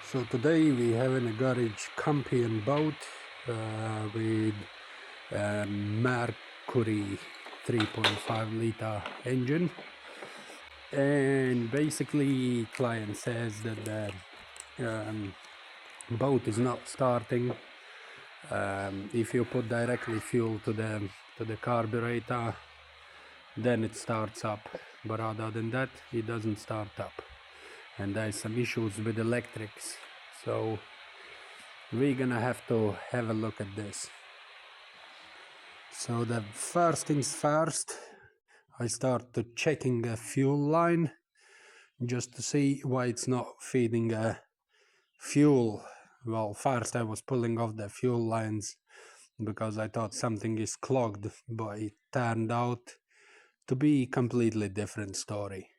So today we have in a garage Campion boat with a mercury 3.5 liter engine, and basically client says that the boat is not starting. If you put directly fuel to the carburetor, then it starts up, but other than that it doesn't start up, and there's some issues with electrics. So we're gonna have to have a look at this. So the first things first, I start to checking a fuel line just to see why it's not feeding fuel. Well, first I was pulling off the fuel lines because I thought something is clogged, but it turned out to be a completely different story.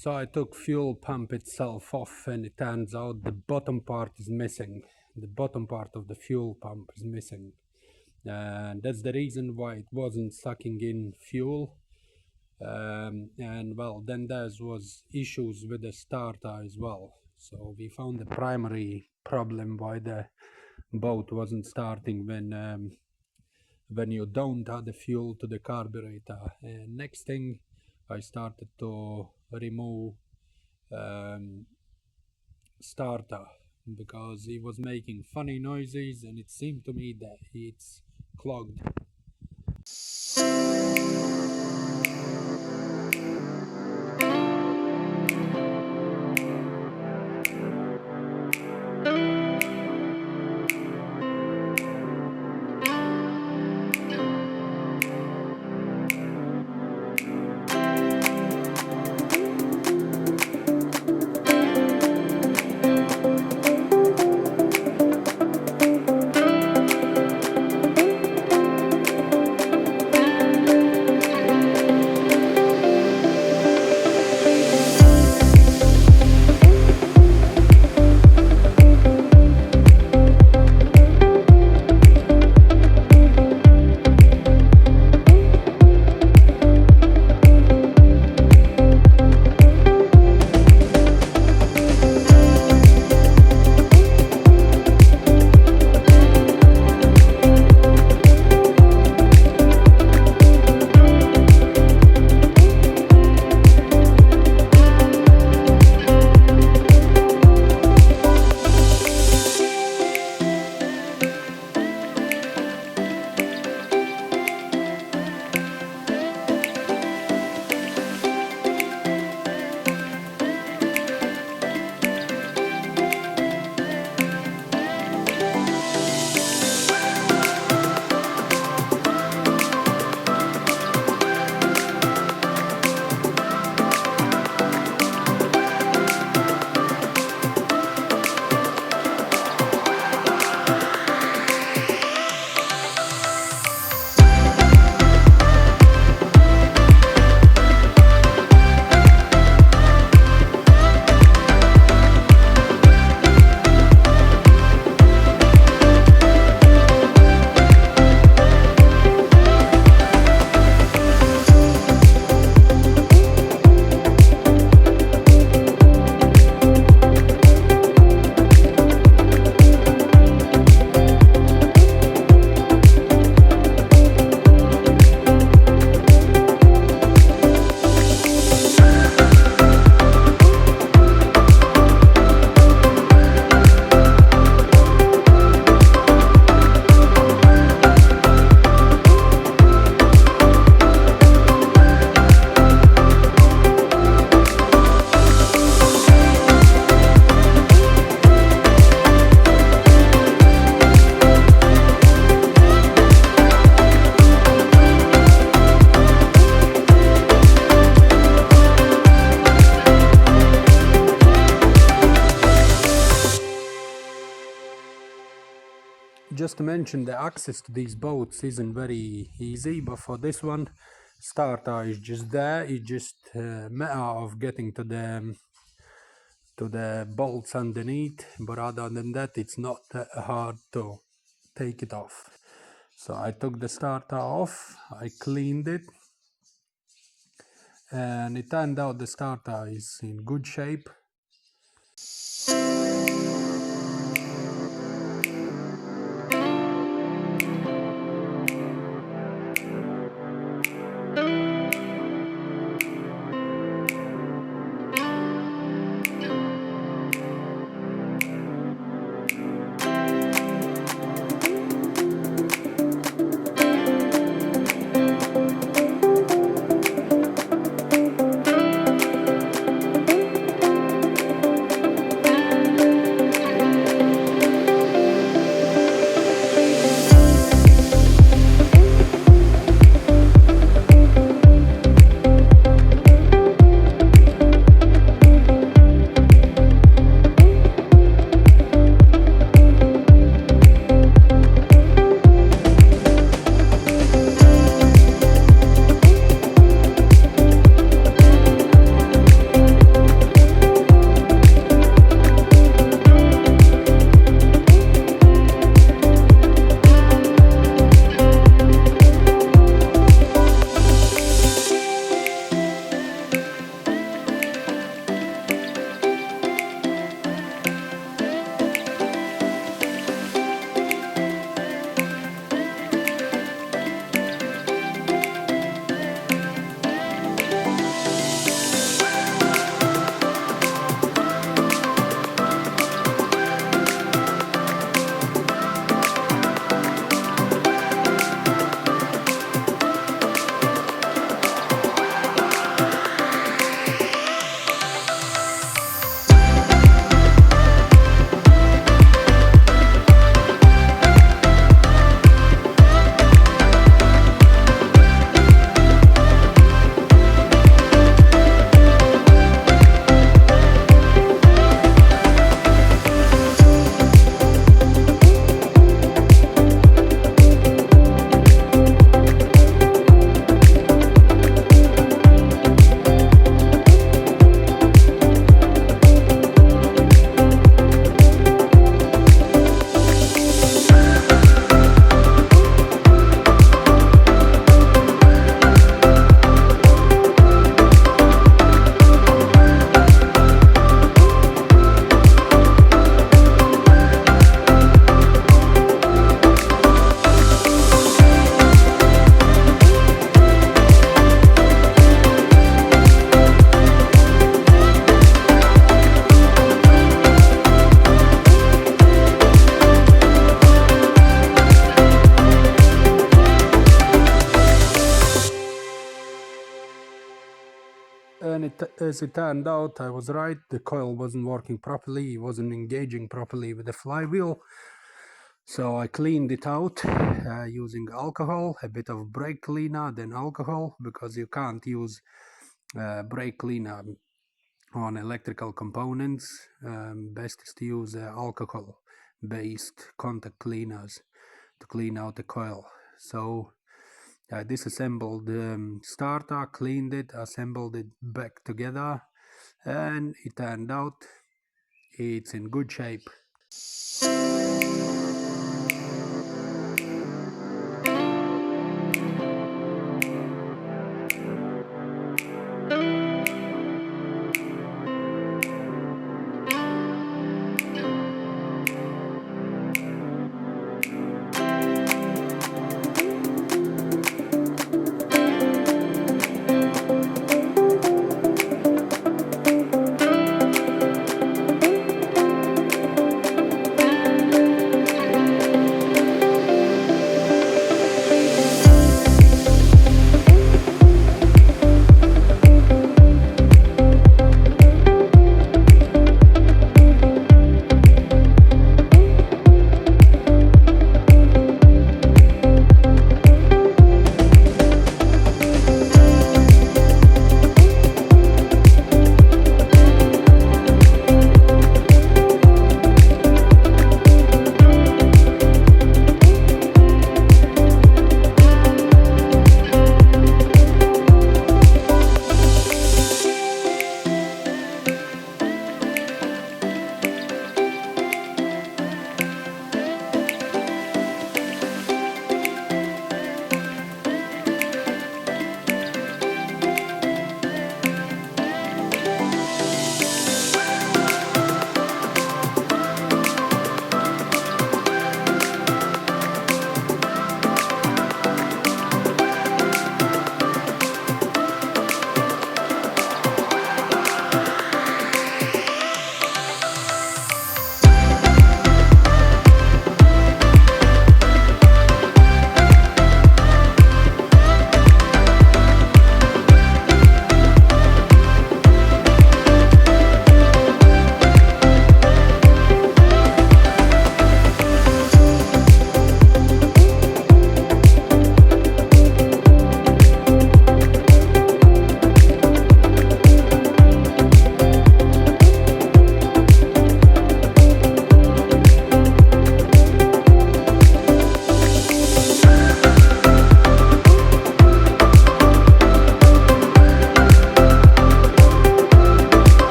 So I took fuel pump itself off, and it turns out the bottom part is missing. The bottom part of the fuel pump is missing, and that's the reason why it wasn't sucking in fuel. And well, then there was issues with the starter as well. So we found the primary problem why the boat wasn't starting when you don't add the fuel to the carburetor. And next thing, I started to remove starter because he was making funny noises, and it seemed to me that it's clogged. just to mention, the access to these boats isn't very easy, but for this one, starter is just there. It's just a matter of getting to the bolts underneath, but other than that, it's not that hard to take it off. So I took the starter off, I cleaned it, and it turned out the starter is in good shape. And as it turned out, I was right. The coil wasn't working properly. It wasn't engaging properly with the flywheel. So I cleaned it out using alcohol, a bit of brake cleaner, then alcohol, because you can't use brake cleaner on electrical components. Best is to use alcohol-based contact cleaners to clean out the coil. So I disassembled the starter, cleaned it, assembled it back together, and it turned out it's in good shape.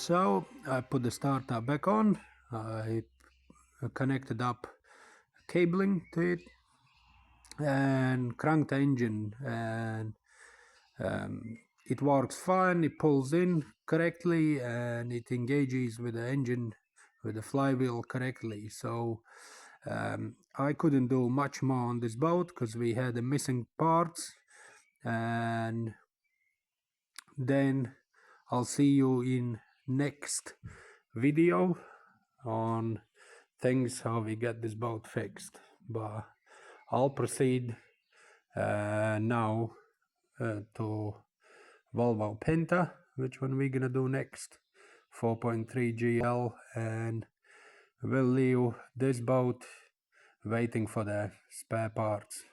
So I put the starter back on, I connected up cabling to it and cranked the engine, and it works fine. It pulls in correctly and it engages with the engine, with the flywheel correctly. So I couldn't do much more on this boat because we had the missing parts. And then I'll see you in next video on things how we get this boat fixed. But I'll proceed now to Volvo Penta, which one we're gonna do next, 4.3 GL, and we'll leave this boat waiting for the spare parts.